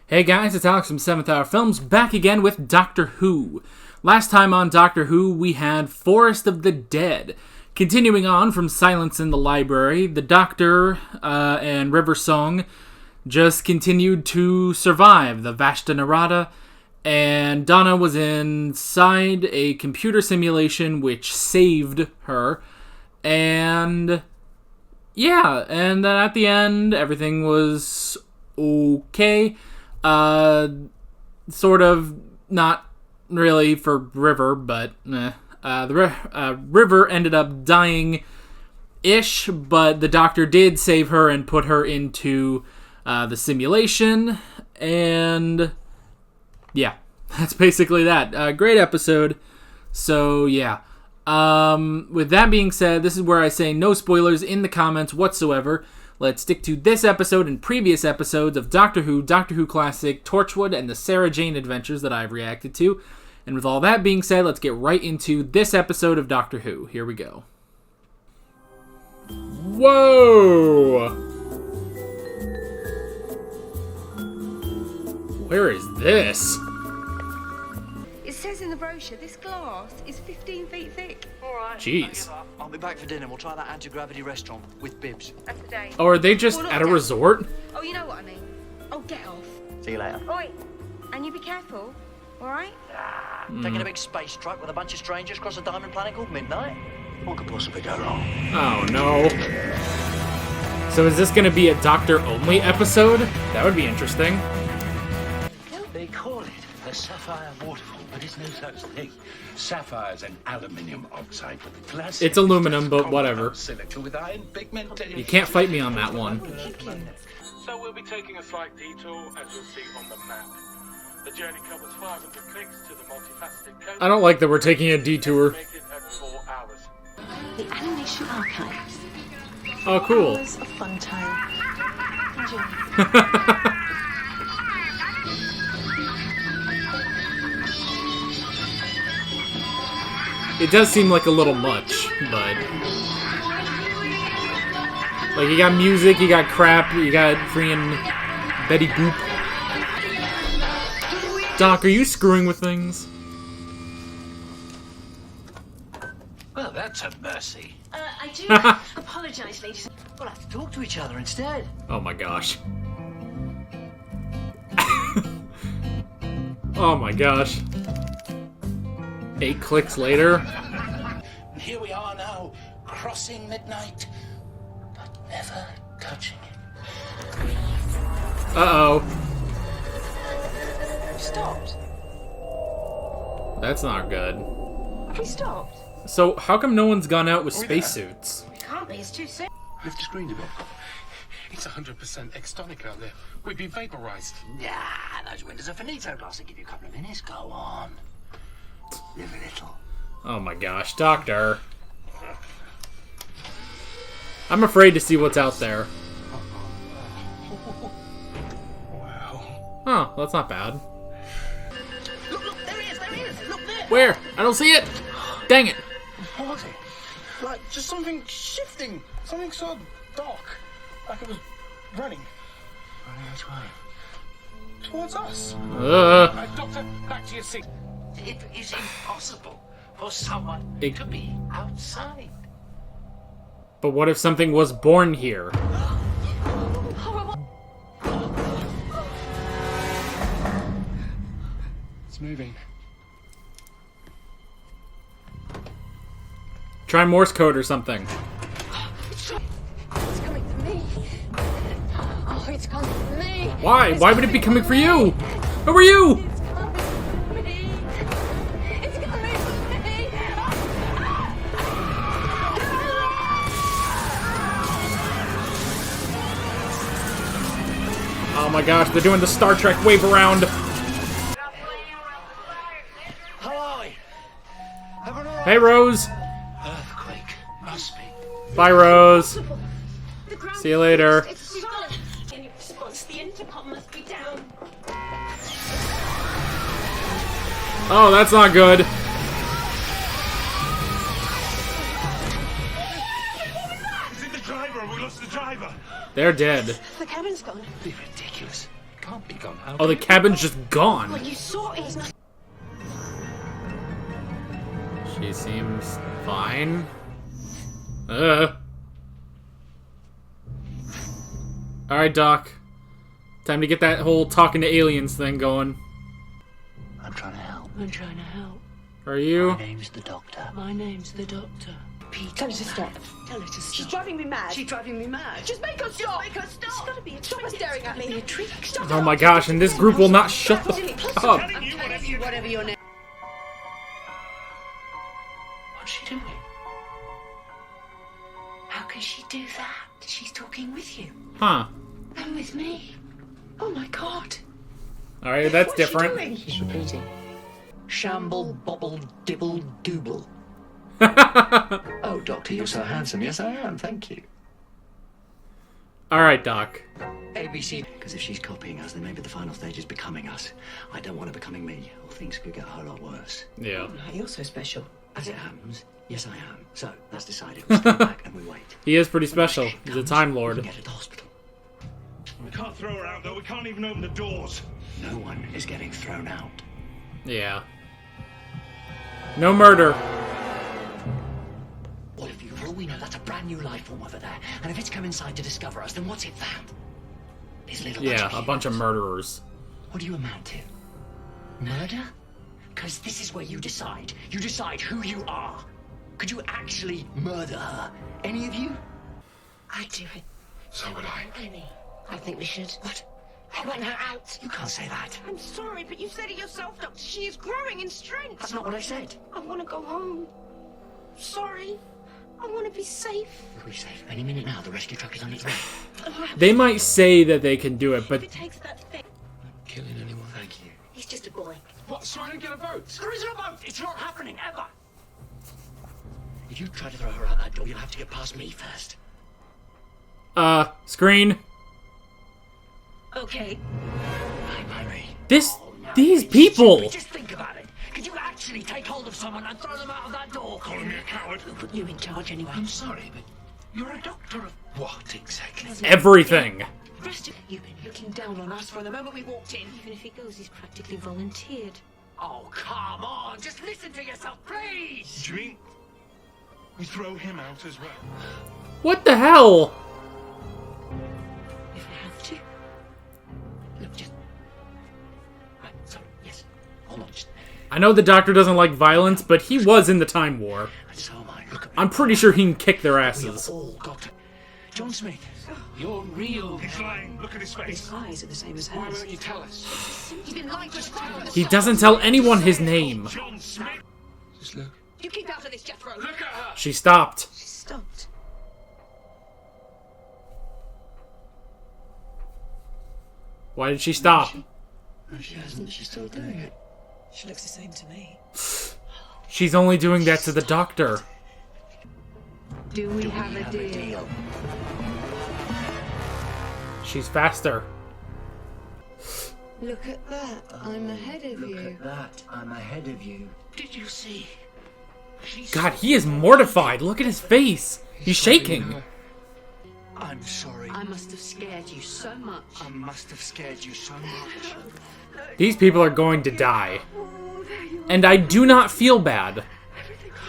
Hey guys, it's Alex from 7th Hour Films, back again with Doctor Who. Last time on Doctor Who, we had Forest of the Dead. Continuing on from Silence in the Library, the Doctor and River Song just continued to survive the Vashta Nerada, and Donna was inside a computer simulation which saved her, and yeah, and then at the end, everything was okay. Sort of, not really for River, but the River ended up dying-ish, but the Doctor did save her and put her into the simulation, and yeah, that's basically that. Great episode, so yeah. With that being said, this is where I say no spoilers in the comments whatsoever. Let's stick to this episode and previous episodes of Doctor Who Classic, Torchwood, and the Sarah Jane Adventures that I've reacted to. And with all that being said, let's get right into this episode of Doctor Who. Here we go. Whoa! Where is this? It says in the brochure, this glass is 15 feet thick. All right. Jeez. I'll be back for dinner. We'll try that anti-gravity restaurant with bibs. That's the day. Oh, are they just Well, not at a that. resort? Oh, you know what I mean. Oh, get off. See you later. Oi, and you be careful, all right? Taking a big space truck with a bunch of strangers across a diamond planet called Midnight? What could possibly go wrong? Oh, no. So is this going to be a Doctor-only episode? That would be interesting. They call it a sapphire waterfall, but it's no such thing. Sapphire's an aluminium oxide with glass. It's aluminum, but whatever. Silica with iron pigmentation. You can't fight me on that one. So we'll be taking a slight detour, as you'll see on the map. The journey covers 500 clicks to the multifaceted coast. I don't like that we're taking a detour. Estimated at 4 hours. The Animation Archives. Oh, cool. Hours of fun time. Enjoy. It does seem like a little much, but... Like, you got music, you got crap, you got freaking Betty Boop. Doc, are you screwing with things? Well, that's a mercy. I do apologise, ladies. We'll have to talk to each other instead. Oh my gosh. Oh my gosh. 8 clicks later. And here we are now, crossing midnight, but never touching it. Uh-oh. We stopped. That's not good. We stopped. So, how come no one's gone out with spacesuits? It can't be, it's too soon. Lift the screen a bit. It's 100% extonic out there. We'd be vaporized. Nah, those windows are finito glass. I'll give you a couple of minutes. Go on. Live a little. Oh my gosh, Doctor. I'm afraid to see what's out there. Wow. Oh, that's not bad. Look, there he is, Look there. Where? I don't see it! Dang it! What was it? Like, just something shifting. Something so dark. Like it was running. Running which way? Towards us. Doctor, back to your seat. It is impossible for someone It- to be outside. But what if something was born here? It's moving. Try Morse code or something. It's coming for me. Oh, it's coming for me. Why? Why would it be coming for you? Who are you? It's coming for me. It's coming for me. Oh my gosh, they're doing the Star Trek wave around. How are we? Everyone all right? Hey, Rose. Earthquake must be. Bye, Rose. The ground See you later. It's solid. Any response? The intercom must be down. Oh, that's not good. Is it the driver? We lost the driver. They're dead. The cabin's gone. Be ridiculous. Can't be gone. on how. Oh, the cabin's just gone. You saw it. He's not. She seems fine. Alright, Doc. Time to get that whole talking to aliens thing going. I'm trying to help. I'm trying to help. Are you? My name's the Doctor. My name's the Doctor. Peter. Tell her to stop. Tell her to stop. She's driving me mad. She's driving me mad. Just make her stop. Make her stop. It's gotta be a Stop her trick. staring at It's gotta me. be a trick. Stop Oh my gosh, and this group will not shut the f up. I'm telling you whatever your name. What's she doing? How can she do that? She's talking with you. Huh. And with me. Oh my god. Alright, that's What's she different. doing? She's repeating. Shamble, bobble, dibble, dooble. Oh, Doctor, you're so handsome. Yes, I am. Thank you. Alright, Doc. ABC. Because if she's copying us, then maybe the final stage is becoming us. I don't want her becoming me, or things could get a whole lot worse. Yeah. You're so special. As it happens, yes, I am. So, that's decided. We step back and we wait. He is pretty special. He's a Time We Lord. get to the hospital. We can't throw her out, though. We can't even open the doors. No one is getting thrown out. Yeah. No murder. What if you, for all we know, that's a brand new life form over there. And if it's come inside to discover us, then what's it found? This little Yeah, a bunch of humans. murderers. What do you amount to? Murder? Because this is where you decide. You decide who you are. Could you actually murder her? Any of you? I'd do it. So would I. Penny. I think we should. What? I want her out. You can't say that. I'm sorry, but you said it yourself, Doctor. She is growing in strength. That's not what I said. I want to go home. Sorry. I want to be safe. We'll be safe. Any minute now, the rescue truck is on its way. They might say that they can do it, but If it takes that thing. Killing anyone? Thank you. He's just a boy. What? So I don't get a vote? There isn't a boat. It's not happening, ever. If you try to throw her out that door, you'll have to get past me first. screen. Okay. Hi, Mary. These people! Just think about it. Could you actually take hold of someone and throw them out of that door? Calling me a coward. We'll put you in charge anyway. I'm sorry, but you're a doctor of what exactly? Everything. The rest of you've been looking down on us from the moment we walked in. Even if he goes, he's practically volunteered. Oh, come on. Just listen to yourself, please. Do you mean we throw him out as well? What the hell? If we have to. Look, just... Right, sorry, yes. Hold on, just... I know the Doctor doesn't like violence, but he was in the Time War. And so am I. Look at me. I'm pretty sure he can kick their We have asses. all got to... John Smith. You're real. He's lying. Look at his face. Eyes are the same as Why hers. won't you tell us? You've been lying to us from the He start. doesn't tell anyone his name. John Smith. Just look. You keep out of this, Jethro. Look at her. She stopped. She stopped. Why did she stop? No, she hasn't. She's still doing it. She looks the same to me. She's only doing that to the Doctor. Do we have a deal? She's faster. Look at that. I'm ahead of Look you. at that. I'm ahead of you. Did you see? She's God, he is mortified. Look at his face. He's shaking. I'm sorry. I must have scared you so much. I must have scared you so much. These people are going to die. And I do not feel bad.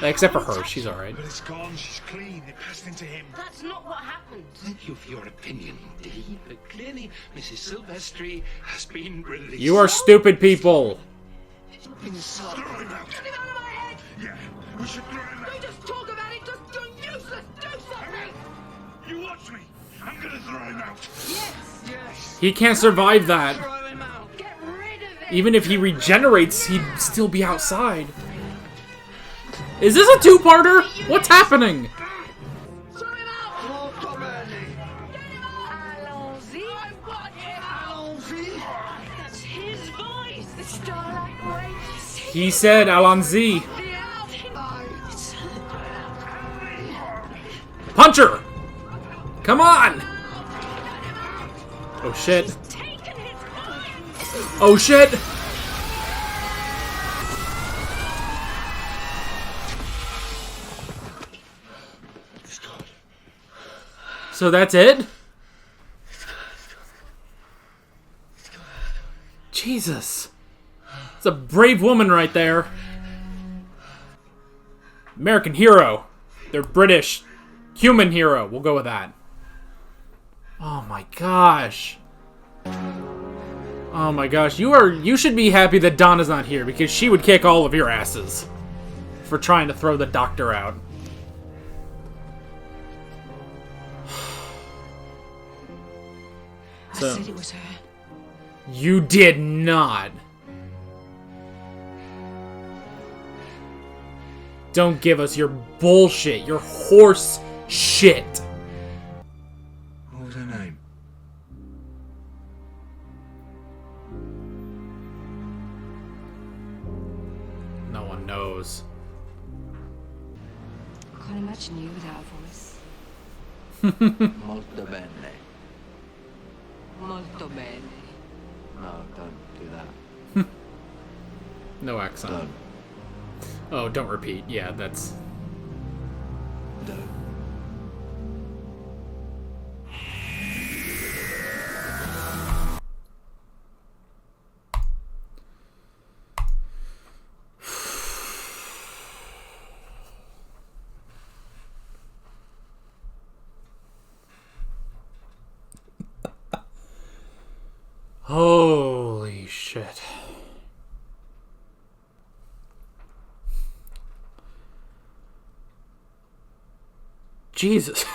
Except for her. She's alright. But it's gone. She's clean. It passed into him. That's not what happened. Thank you for your opinion, Dee, but clearly Mrs. Silvestri has been released. You are stupid people. Throw him out. Yeah, we should throw him out. Just talk about it. Just you're useless. Do something. You watch me. I'm gonna throw him out. Yes. He can't survive that. Throw him out. Get rid of it. Even if he regenerates, he'd still be outside. Is this a two-parter? What's happening? Throw him out. Oh, come on, Allons-y. I want him. That's his voice. The starlight waves. He said Allons-y. Punch her! Come on! Oh shit. Taken his voice. Oh shit! So that's it? Jesus. It's a brave woman right there. American hero. They're British. Human hero. We'll go with that. Oh my gosh. Oh my gosh. You should be happy that Donna's not here, because she would kick all of your asses for trying to throw the doctor out. I said it was her. You did not. Don't give us your bullshit, your horse shit. What was her name? No one knows. I can't imagine you without a voice. Molto bene. Molto bene. No, don't do that. No accent. Don't. Oh, don't repeat. Yeah, that's... Don't. Holy shit. Jesus.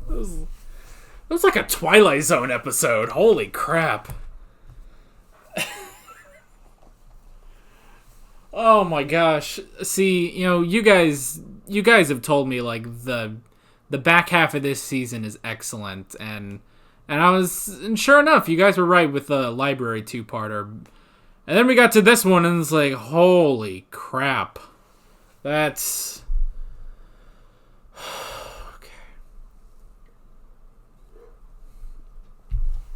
That was like a Twilight Zone episode. Holy crap. Oh my gosh. See, you guys have told me like the back half of this season is excellent, and sure enough, you guys were right with the library two-parter. And then we got to this one, and it's like, holy crap. That's... okay.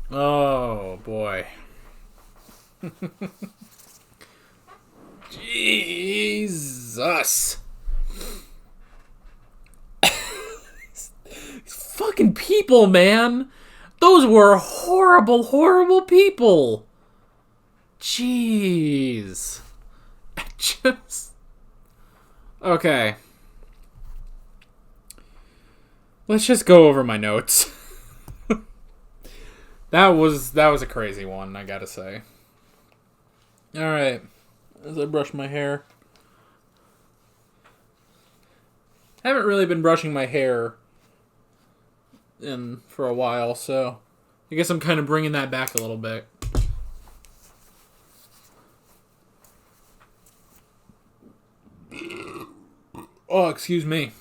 Oh, boy. Jesus. These fucking people, man. Those were horrible, horrible people. Jeez. Okay. Let's just go over my notes. That was a crazy one, I gotta say. Alright. As I brush my hair. Haven't really been brushing my hair for a while, so I guess I'm kind of bringing that back a little bit. Oh, excuse me.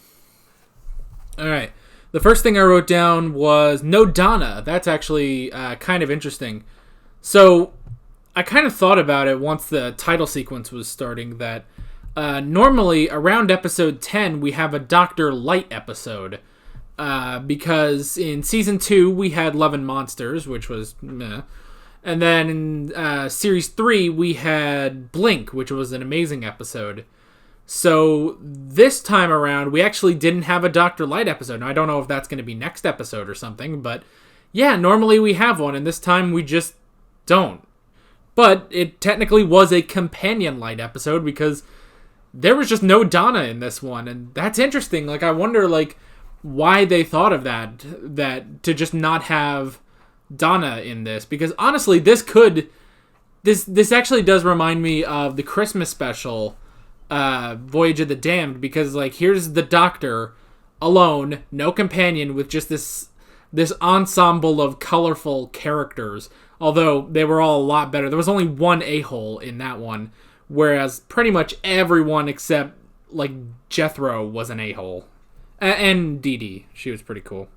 Alright. The first thing I wrote down was no Donna. That's actually kind of interesting. So, I kind of thought about it once the title sequence was starting that normally around episode 10 we have a Dr. Light episode. Because in season 2 we had Love and Monsters, which was meh. And then in series 3 we had Blink, which was an amazing episode. So this time around we actually didn't have a Dr. Light episode. Now, I don't know if that's going to be next episode or something, but yeah, normally we have one, and this time we just don't. But it technically was a companion Light episode because there was just no Donna in this one, and that's interesting. Like, I wonder, like, why they thought of that to just not have Donna in this, because honestly this actually does remind me of the Christmas special Voyage of the Damned, because like here's the Doctor alone, no companion, with just this ensemble of colorful characters, although they were all a lot better. There was only one a-hole in that one, whereas pretty much everyone except like Jethro was an a-hole. And Dee Dee, she was pretty cool.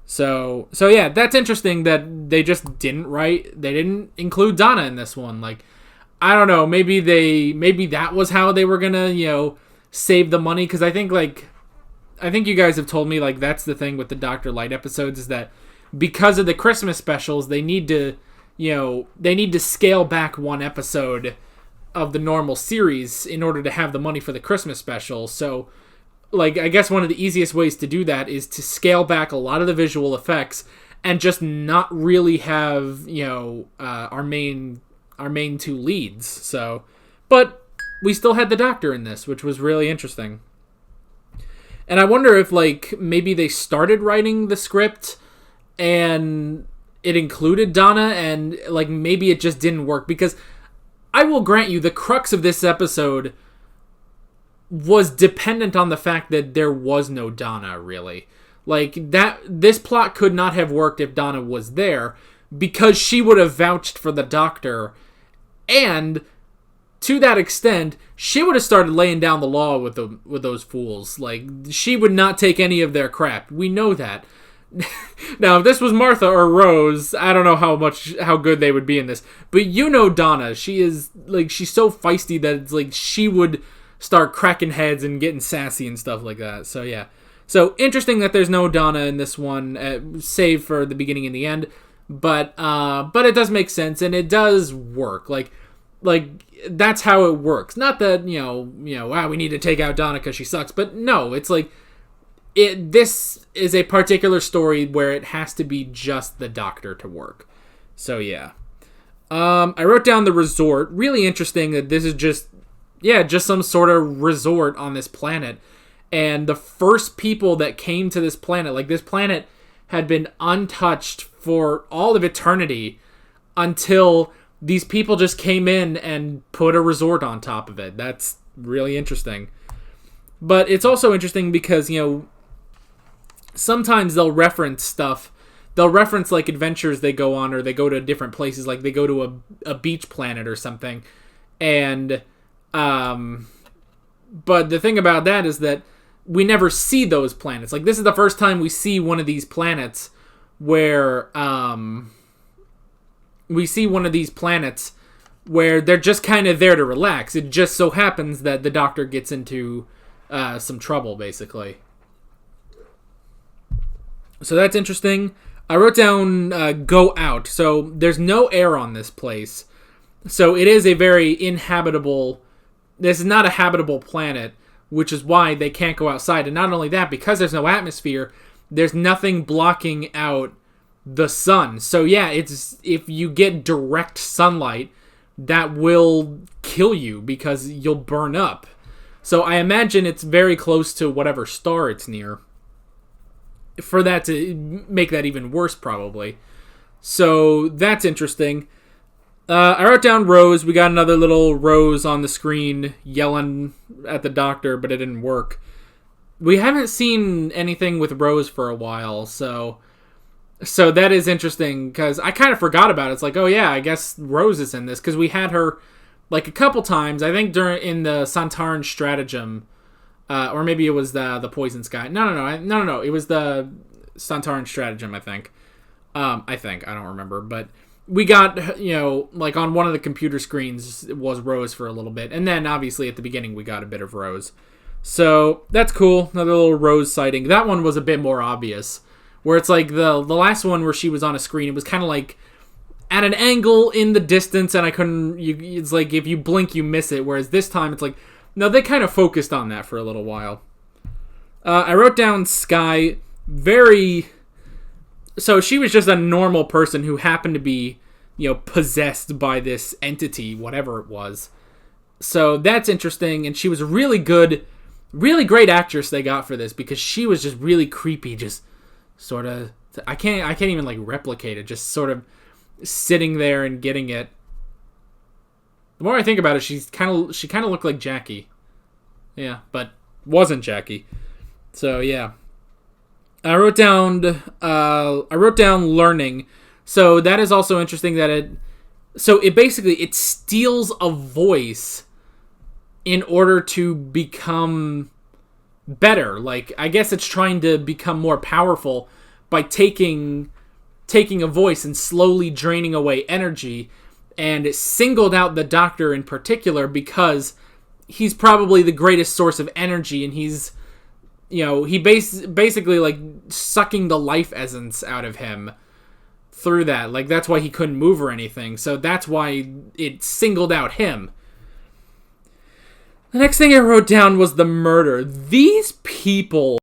So yeah, that's interesting that they just didn't include Donna in this one. Like, I don't know, maybe that was how they were gonna, save the money, because I think you guys have told me, like, that's the thing with the Dr. Light episodes, is that because of the Christmas specials, they need to scale back one episode of the normal series in order to have the money for the Christmas special. So, like, I guess one of the easiest ways to do that is to scale back a lot of the visual effects and just not really have, our main main two leads. So, but we still had the Doctor in this, which was really interesting. And I wonder if, like, maybe they started writing the script and it included Donna, and, like, maybe it just didn't work. Because I will grant you, the crux of this episode was dependent on the fact that there was no Donna, really. Like, this plot could not have worked if Donna was there, because she would have vouched for the Doctor, and to that extent, she would have started laying down the law with those fools. Like, she would not take any of their crap. We know that. Now, if this was Martha or Rose, I don't know how good they would be in this. But you know Donna. She is, like, she's so feisty that it's like she would start cracking heads and getting sassy and stuff like that. So, yeah. So, interesting that there's no Donna in this one, save for the beginning and the end. But it does make sense, and it does work. Like that's how it works. Not that, wow, we need to take out Donna because she sucks. But no, it's like, this is a particular story where it has to be just the Doctor to work. So, yeah. I wrote down the resort. Really interesting that this is just some sort of resort on this planet. And the first people that came to this planet, like, this planet had been untouched for all of eternity until these people just came in and put a resort on top of it. That's really interesting. But it's also interesting because, sometimes they'll reference stuff. They'll reference, like, adventures they go on, or they go to different places. Like, they go to a beach planet or something. And, but the thing about that is that we never see those planets. Like, this is the first time we see one of these planets where, they're just kind of there to relax. It just so happens that the Doctor gets into some trouble, basically. So that's interesting. I wrote down go out. So there's no air on this place. So it is a very inhabitable... This is not a habitable planet, which is why they can't go outside. And not only that, because there's no atmosphere, there's nothing blocking out the sun. So yeah, it's if you get direct sunlight, that will kill you because you'll burn up. So I imagine it's very close to whatever star it's near, for that to make that even worse, probably. So that's interesting. I wrote down Rose. We got another little Rose on the screen yelling at the Doctor, but it didn't work. We haven't seen anything with Rose for a while, so that is interesting, because I kind of forgot about it. It's like, oh yeah, I guess Rose is in this, because we had her like a couple times, I think in the Sontaran Stratagem, or maybe it was the Poison Sky. No, it was the Sontaran Stratagem, I think. I don't remember, but we got, like on one of the computer screens was Rose for a little bit, and then obviously at the beginning we got a bit of Rose. So that's cool, another little Rose sighting. That one was a bit more obvious, where it's like the last one where she was on a screen, it was kind of like at an angle in the distance, and it's like if you blink you miss it, whereas this time it's like, no, they kind of focused on that for a little while. I wrote down Skye, so she was just a normal person who happened to be, possessed by this entity, whatever it was. So that's interesting, and she was a really good, really great actress they got for this, because she was just really creepy, just sort of, I can't even like replicate it, just sort of sitting there and getting it. The more I think about it, she kind of looked like Jackie. Yeah, but wasn't Jackie. So yeah. I wrote down learning. So that is also interesting that it steals a voice in order to become better. Like, I guess it's trying to become more powerful by taking a voice and slowly draining away energy. And it singled out the Doctor in particular because he's probably the greatest source of energy, and he's, basically like sucking the life essence out of him through that. Like, that's why he couldn't move or anything. So that's why it singled out him. The next thing I wrote down was the murder. These people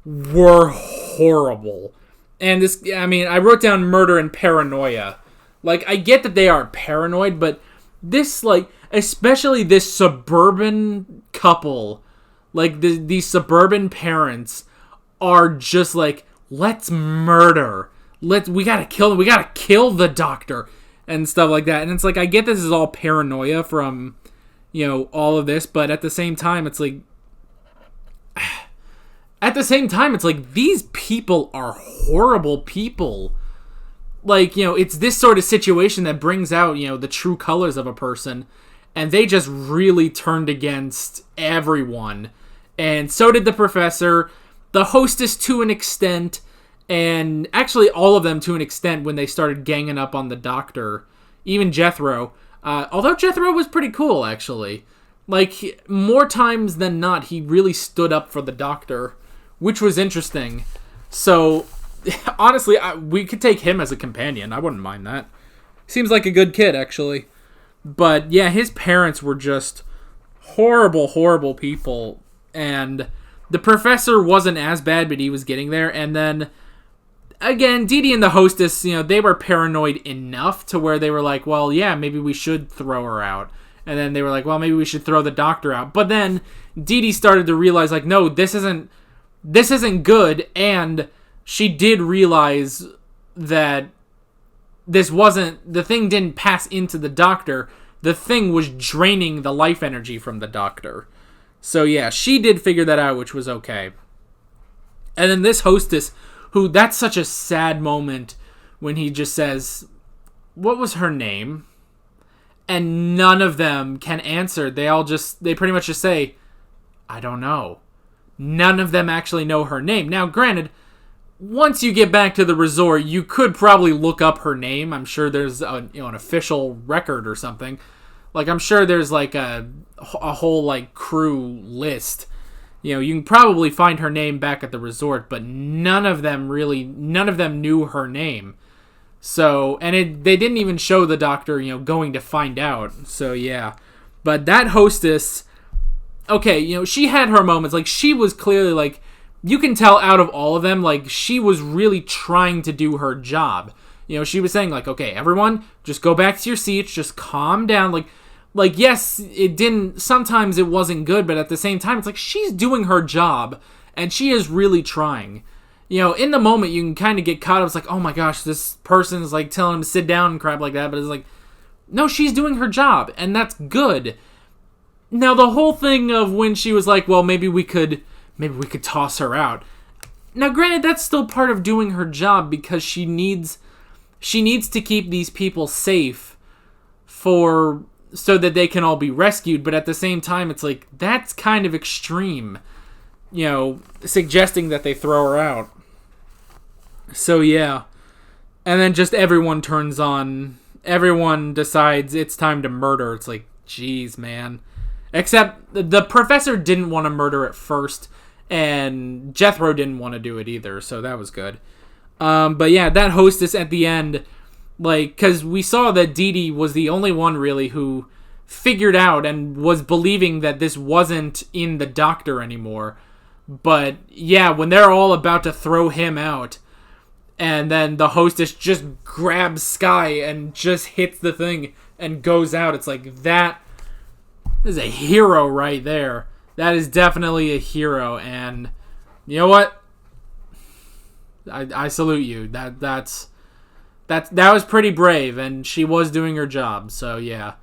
were horrible. And I wrote down murder and paranoia. Like, I get that they are paranoid, but this, like, especially this suburban couple, like, these suburban parents are just like, let's murder. We gotta kill them. We gotta kill the doctor and stuff like that. And it's like, I get this is all paranoia from, you know, all of this, but at the same time, it's like, these people are horrible people. Like, you know, it's this sort of situation that brings out, you know, the true colors of a person, and they just really turned against everyone. And so did the professor, the hostess to an extent, and actually all of them to an extent when they started ganging up on the doctor. Even Jethro. Although Jethro was pretty cool, actually. Like, more times than not, he really stood up for the doctor, which was interesting. So, honestly, we could take him as a companion. I wouldn't mind that. Seems like a good kid, actually. But, yeah, his parents were just horrible, horrible people. And the professor wasn't as bad, but he was getting there. And then, again, Dee Dee and the hostess, you know, they were paranoid enough to where they were like, well, yeah, maybe we should throw her out. And then they were like, well, maybe we should throw the doctor out. But then Dee Dee started to realize, like, no, this isn't good. And she did realize that the thing didn't pass into the doctor. The thing was draining the life energy from the doctor. So yeah, she did figure that out, which was okay. And then this hostess, who, that's such a sad moment when he just says, what was her name? And none of them can answer. They pretty much just say, I don't know. None of them actually know her name. Now, granted, once you get back to the resort, you could probably look up her name. I'm sure there's an official record or something. Like, I'm sure there's like a whole like crew list. You know, you can probably find her name back at the resort, but none of them knew her name. So, and they didn't even show the doctor, you know, going to find out. So yeah, but that hostess, okay, you know, she had her moments. Like, she was clearly, like, you can tell out of all of them, like, she was really trying to do her job. You know, she was saying, like, okay, everyone, just go back to your seats, just calm down. Like, yes, sometimes it wasn't good, but at the same time, it's like, she's doing her job, and she is really trying. You know, in the moment, you can kind of get caught up. It's like, oh my gosh, this person's, like, telling him to sit down and crap like that, but it's like, no, she's doing her job, and that's good. Now, the whole thing of when she was like, well, maybe we could toss her out. Now, granted, that's still part of doing her job, because she needs to keep these people safe so that they can all be rescued, but at the same time, it's like, that's kind of extreme, you know, suggesting that they throw her out. So, yeah. And then just everyone decides it's time to murder. It's like, geez, man. Except the professor didn't want to murder at first, and Jethro didn't want to do it either, so that was good. But yeah, that hostess at the end, like, because we saw that Dee Dee was the only one really who figured out and was believing that this wasn't in the doctor anymore. But yeah, when they're all about to throw him out, and then the hostess just grabs Sky and just hits the thing and goes out, it's like, that is a hero right there. That is definitely a hero, and you know what? I salute you. That was pretty brave, and she was doing her job. So yeah,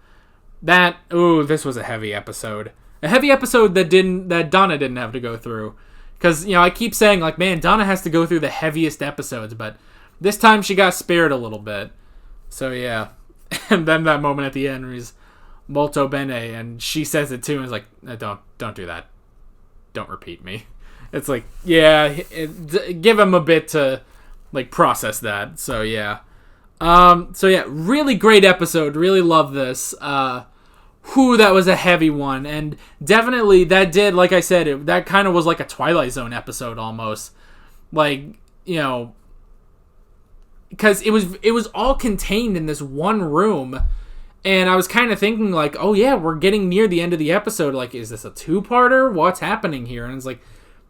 this was a heavy episode. A heavy episode that Donna didn't have to go through, because you know, I keep saying, like, man, Donna has to go through the heaviest episodes, but this time she got spared a little bit. So yeah, and then that moment at the end where he's molto bene, and she says it too, and it's like, don't do that. Don't repeat me. It's like, yeah, give him a bit to, like, process that. So yeah. So yeah, really great episode. Really love this. That was a heavy one, and definitely that did, like I said, that kind of was like a Twilight Zone episode almost. Like, you know, because it was all contained in this one room. And I was kind of thinking, like, oh yeah, we're getting near the end of the episode. Like, is this a two-parter? What's happening here? And it's like,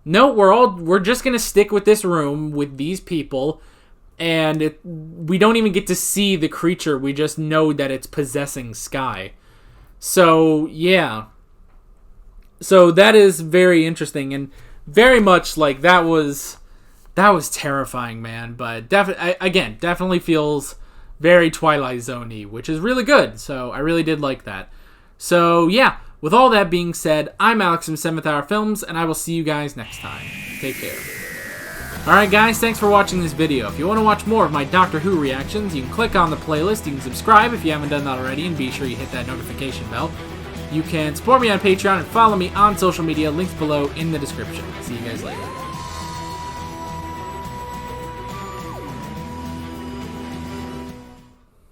no, we're just gonna stick with this room with these people, and we don't even get to see the creature. We just know that it's possessing Skye. So, yeah. So that is very interesting, and very much like that was terrifying, man. But definitely feels very Twilight Zone-y, which is really good. So I really did like that. So yeah, with all that being said, I'm Alex from 7th Hour Films, and I will see you guys next time. Take care. Alright guys, thanks for watching this video. If you want to watch more of my Doctor Who reactions, you can click on the playlist, you can subscribe if you haven't done that already, and be sure you hit that notification bell. You can support me on Patreon and follow me on social media, links below in the description. See you guys later.